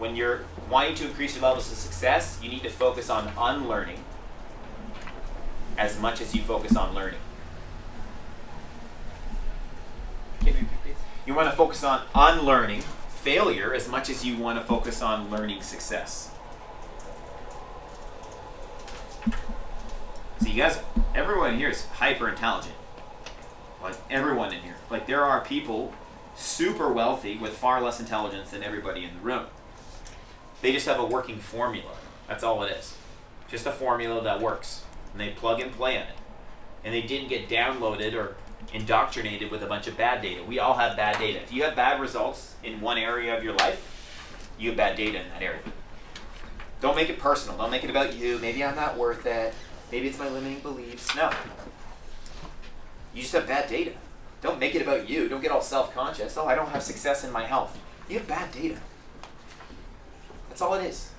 when you're wanting to increase your levels of success, you need to focus on unlearning as much as you focus on learning. Can you repeat, please? You want to focus on unlearning failure as much as you want to focus on learning success. So you guys, everyone here is hyper intelligent. Like everyone in here. Like there are people super wealthy with far less intelligence than everybody in the room. They just have a working formula. That's all it is. Just a formula that works. And they plug and play in it. And they didn't get downloaded or indoctrinated with a bunch of bad data. We all have bad data. If you have bad results in one area of your life, you have bad data in that area. Don't make it personal. Don't make it about you. Maybe I'm not worth it. Maybe it's my limiting beliefs. No. You just have bad data. Don't make it about you. Don't get all self-conscious. Oh, I don't have success in my health. You have bad data. That's all it is.